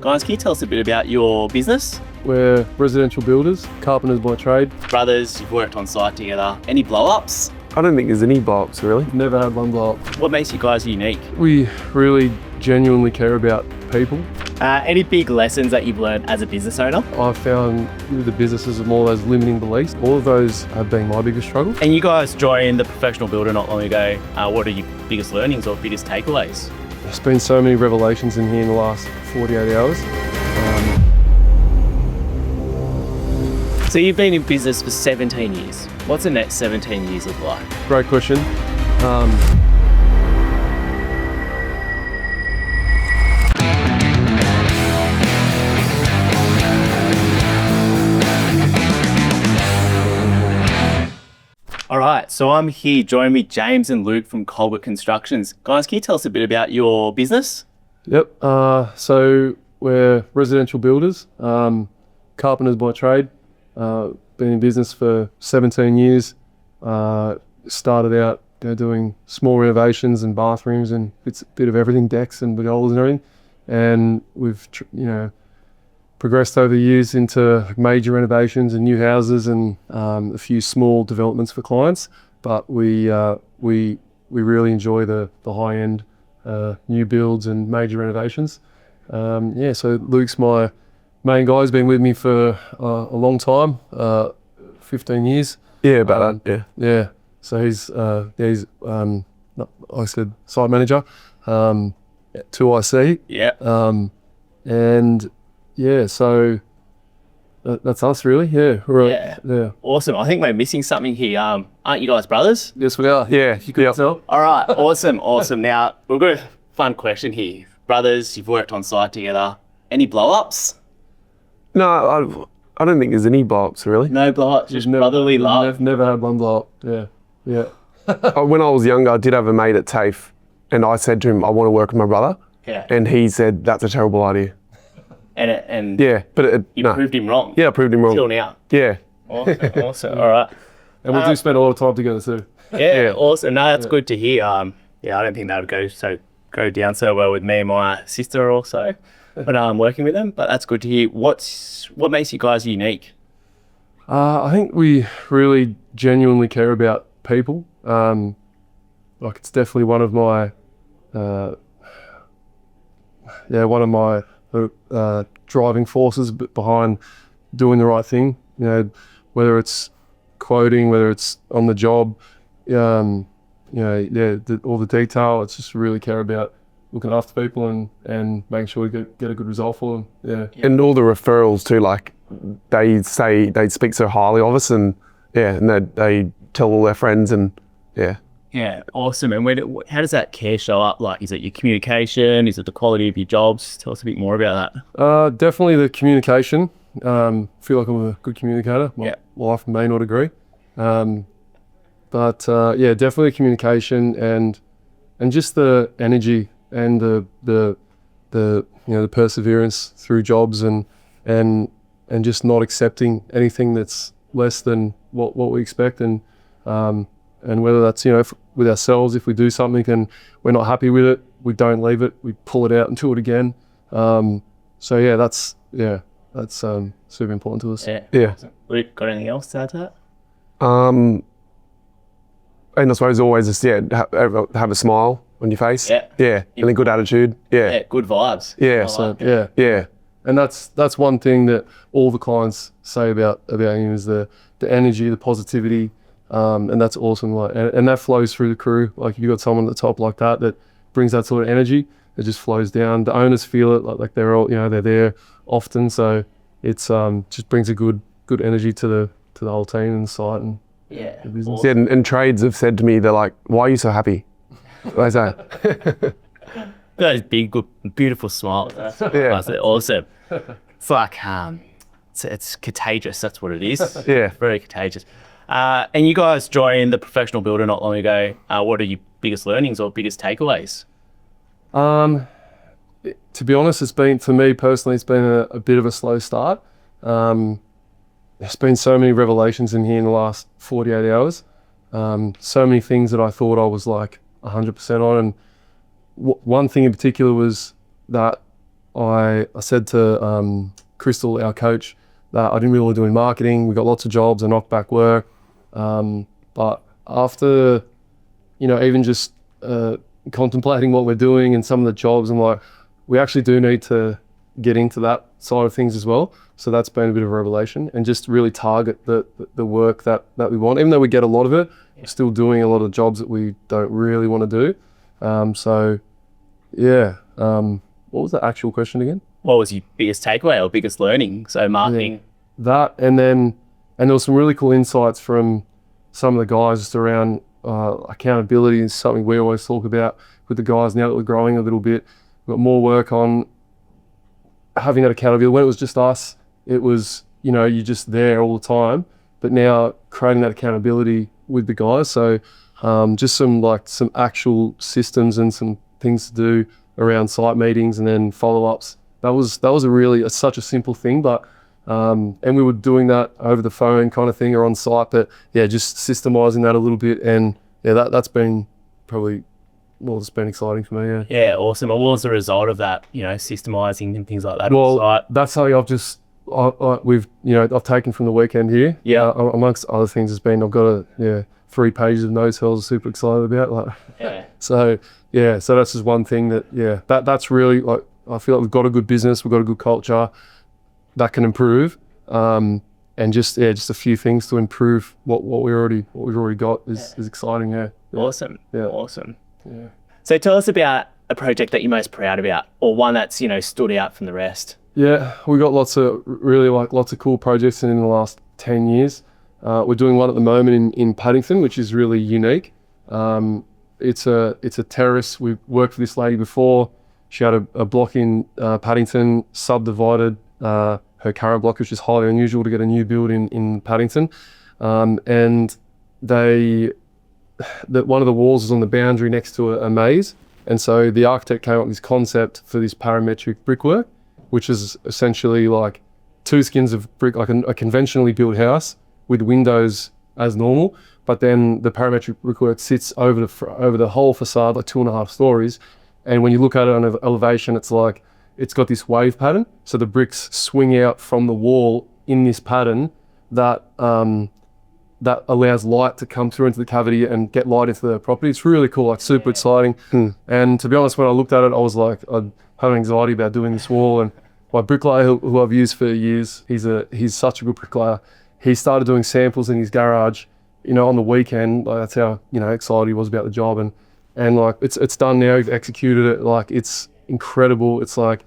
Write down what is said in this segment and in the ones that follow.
Guys, can you tell us a bit about your business? We're residential builders, carpenters by trade. Brothers, you've worked on site together. Any blow-ups? I don't think there's any blow-ups really. Never had one blow up. What makes you guys unique? We really genuinely care about people. Any big lessons that you've learned as a business owner? I've found with the businesses of more of those limiting beliefs. All of those have been my biggest struggle. And you guys joined the professional builder not long ago. What are your biggest learnings or biggest takeaways? There's been so many revelations in here in the last 48 hours. So you've been in business for 17 years. What's the next 17 years look like? Great question. All right, so I'm here. Join me, James and Luke from Culbert Constructions. Guys, can you tell us a bit about your business? Yep. So we're residential builders, carpenters by trade. Been in business for 17 years. Started out doing small renovations and bathrooms and it's a bit of everything, decks and pergolas and everything. And we've progressed over the years into major renovations and new houses and a few small developments for clients. But we really enjoy the high end new builds and major renovations. So Luke's my main guy. He's been with me for a long time, 15 years. Yeah, about that. Yeah. So he's like I said, site manager, 2IC. Yeah. And yeah, so that's us really. Yeah. Right. Yeah. Awesome. I think we're missing something here. Aren't you guys brothers? Yes, we are. Yeah, You could tell. All right. Awesome. Now, we've got a fun question here. Brothers, you've worked on site together. Any blow-ups? No, I don't think there's any blow-ups really. No blow-ups, just brotherly love. Never had one blow up. Yeah. When I was younger, I did have a mate at TAFE and I said to him, I want to work with my brother. Yeah. And he said, that's a terrible idea. And Yeah, but you no. proved him wrong. Yeah, I proved him wrong. Till now. Yeah. Awesome. All right. And we do spend a lot of time together too. Yeah. Awesome. No, that's good to hear. I don't think that would go down so well with me and my sister also. But I'm working with them. But that's good to hear. What makes you guys unique? I think we really genuinely care about people. It's definitely one of my driving forces behind doing the right thing. Whether it's quoting, whether it's on the job, all the detail. It's just really care about looking after people and making sure we get a good result for them. Yeah. And all the referrals too, like they speak so highly of us and they tell all their friends and yeah. Yeah, awesome. And how does that care show up? Like, is it your communication? Is it the quality of your jobs? Tell us a bit more about that. Definitely the communication. Feel like I'm a good communicator. My wife may not agree. But definitely communication and just the energy and the perseverance through jobs and just not accepting anything that's less than what we expect and whether that's with ourselves, if we do something and we're not happy with it, we don't leave it, we pull it out and do it again. That's super important to us. Yeah. Luke, got anything else to add to that? And I suppose always just have a smile on your face. Yeah. And a good attitude. Yeah. Good vibes. Yeah. Yeah. And that's one thing that all the clients say about him is the energy, the positivity. And that's awesome. And that flows through the crew. Like if you've got someone at the top like that brings that sort of energy, it just flows down. The owners feel it, like they're all, they're there often. So it's just brings a good energy to the whole team and the site and the business. Yeah, and trades have said to me, they're like, why are you so happy? What I say? Those big, good, beautiful smiles. Yeah. Awesome. It's like, it's contagious. That's what it is. Yeah. Very contagious. And you guys joined the professional builder not long ago. What are your biggest learnings or biggest takeaways? To be honest, for me personally, it's been a bit of a slow start. There's been so many revelations in here in the last 48 hours. So many things that I thought I was like 100% on. And one thing in particular was that I said to Crystal, our coach, that I didn't really want to do marketing. We got lots of jobs and knock back work. But after, even just contemplating what we're doing and some of the jobs, I'm like, we actually do need to get into that side of things as well. So that's been a bit of a revelation, and just really target the work that we want. Even though we get a lot of it, we're still doing a lot of jobs that we don't really want to do. What was the actual question again? What was your biggest takeaway or biggest learning? So marketing. Yeah, that, and there was some really cool insights from some of the guys just around accountability is something we always talk about with the guys now that we're growing a little bit. We've got more work on having that accountability. When it was just us, it was, you're just there all the time, but now creating that accountability with the guys. So just some actual systems and some things to do around site meetings and then follow-ups. That was it's such a simple thing, but and we were doing that over the phone kind of thing or on site, but yeah, just systemizing that a little bit, and yeah, that's been probably, it's been exciting for me. Yeah, awesome. What was the result of that? Systemizing and things like that. Well, that's something I've taken from the weekend here. Yeah. Amongst other things, I've got 3 pages of notes I was super excited about. So that's just one thing that's really, I feel like we've got a good business, we've got a good culture that can improve, and just a few things to improve what we've already got is exciting. Awesome. Awesome. Yeah. So tell us about a project that you're most proud about, or one that's stood out from the rest. Yeah, we got lots of cool projects in the last 10 years. We're doing one at the moment in Paddington, which is really unique. It's a terrace. We've worked for this lady before. She had a block in Paddington, subdivided her current block, which is highly unusual to get a new build in Paddington. And one of the walls is on the boundary next to a maze. And so the architect came up with this concept for this parametric brickwork, which is essentially like 2 skins of brick, like a conventionally built house with windows as normal, but then the parametric brickwork sits over the whole facade, like 2.5 stories. And when you look at it on an elevation, it's got this wave pattern. So the bricks swing out from the wall in this pattern that allows light to come through into the cavity and get light into the property. It's really cool, super exciting. And to be honest, when I looked at it, I was like, I had anxiety about doing this wall. And my bricklayer, who I've used for years, he's such a good bricklayer. He started doing samples in his garage, on the weekend. That's how excited he was about the job. And it's done now. We've executed it. It's incredible. It's like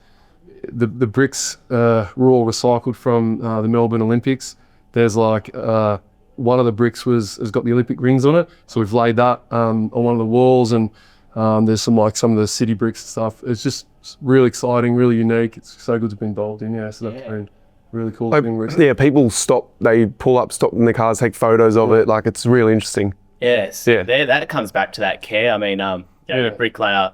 the bricks were all recycled from the Melbourne Olympics. There's one of the bricks has got the Olympic rings on it, so we've laid that on one of the walls, and there's some of the city bricks and stuff. It's just really exciting, really unique. It's so good to be involved in. So that's been really cool. People they pull up, stop in their cars, take photos of it. It's really interesting. Yes. Yeah. That comes back to that care. I mean, a bricklayer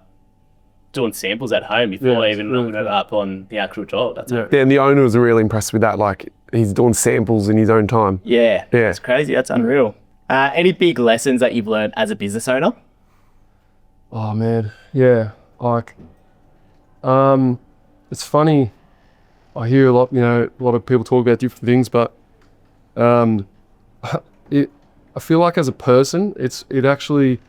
doing samples at home before even looking it up on the actual job. That's and the owner was really impressed with that. He's doing samples in his own time. Yeah. It's crazy. That's unreal. Any big lessons that you've learned as a business owner? Oh man, yeah. It's funny. I hear a lot of people talk about different things, but I feel like as a person, it actually,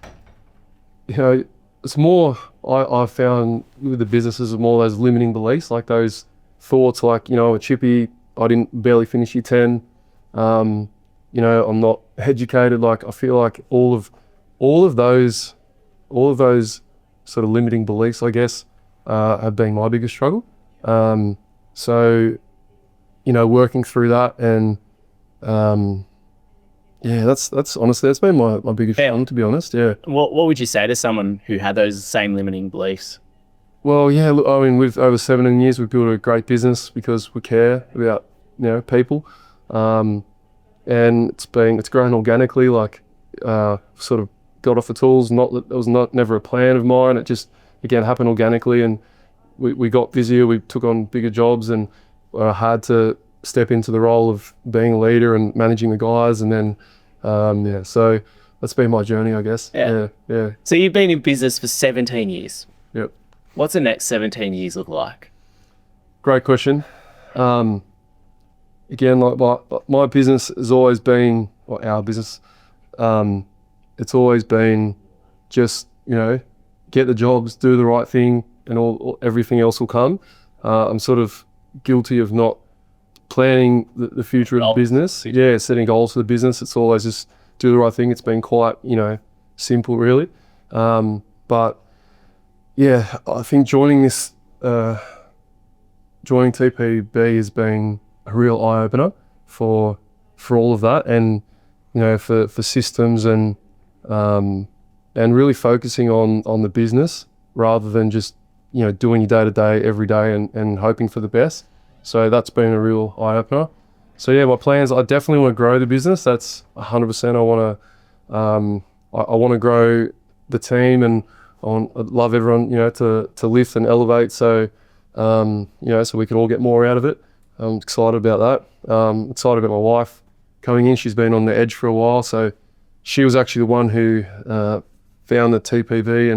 it's more. I found with the businesses more those limiting beliefs, like those thoughts, a chippy. I didn't barely finish year 10. I'm not educated. I feel like all of those sort of limiting beliefs, I guess, have been my biggest struggle. So, working through that, and that's honestly, that's been my biggest struggle, to be honest. Yeah. What would you say to someone who had those same limiting beliefs? Well, yeah, look, I mean, with over 17 years, we've built a great business because we care about, people. And it's grown organically, sort of got off the tools. It was never a plan of mine. It just, again, happened organically, and we got busier, we took on bigger jobs, and had to step into the role of being a leader and managing the guys. And then, so that's been my journey, I guess. Yeah. So you've been in business for 17 years. Yep. What's the next 17 years look like? great question. Again, like my business has always been, or our business, it's always been just, get the jobs, do the right thing, and everything else will come. I'm sort of guilty of not planning the future of the business. Yeah, setting goals for the business. It's always just do the right thing. It's been quite, simple really. But yeah, I think joining TPB has been a real eye opener for all of that, and for systems and really focusing on the business rather than just doing your day to day every day and hoping for the best. So that's been a real eye opener. So yeah, my plans, I definitely want to grow the business. That's 100%. I want to grow the team, and I'd love everyone to lift and elevate. So so we can all get more out of it. I'm excited about that. Excited about my wife coming in. She's been on the edge for a while, so she was actually the one who found the TPB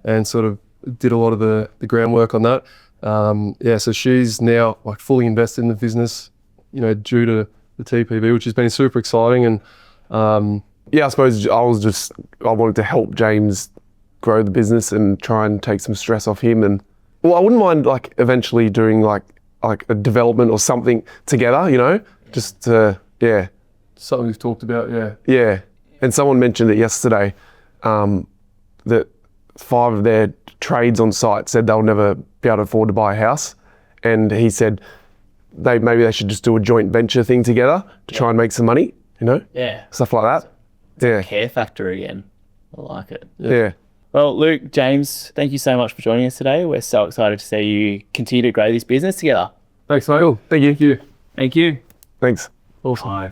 and sort of did a lot of the groundwork on that. So she's now like fully invested in the business, due to the TPB, which has been super exciting. And I suppose I wanted to help James grow the business and try and take some stress off him. And I wouldn't mind like eventually doing like a development or something together, just something we've talked about. Yeah. And someone mentioned it yesterday, that 5 of their trades on site said they'll never be able to afford to buy a house. And he said maybe they should just do a joint venture thing together to try and make some money, Yeah. stuff like that. Yeah. Care factor again. I like it. Yeah. Well, Luke, James, thank you so much for joining us today. We're so excited to see you continue to grow this business together. Thanks, mate. Cool. Thank you. Thank you. Thanks. Awesome.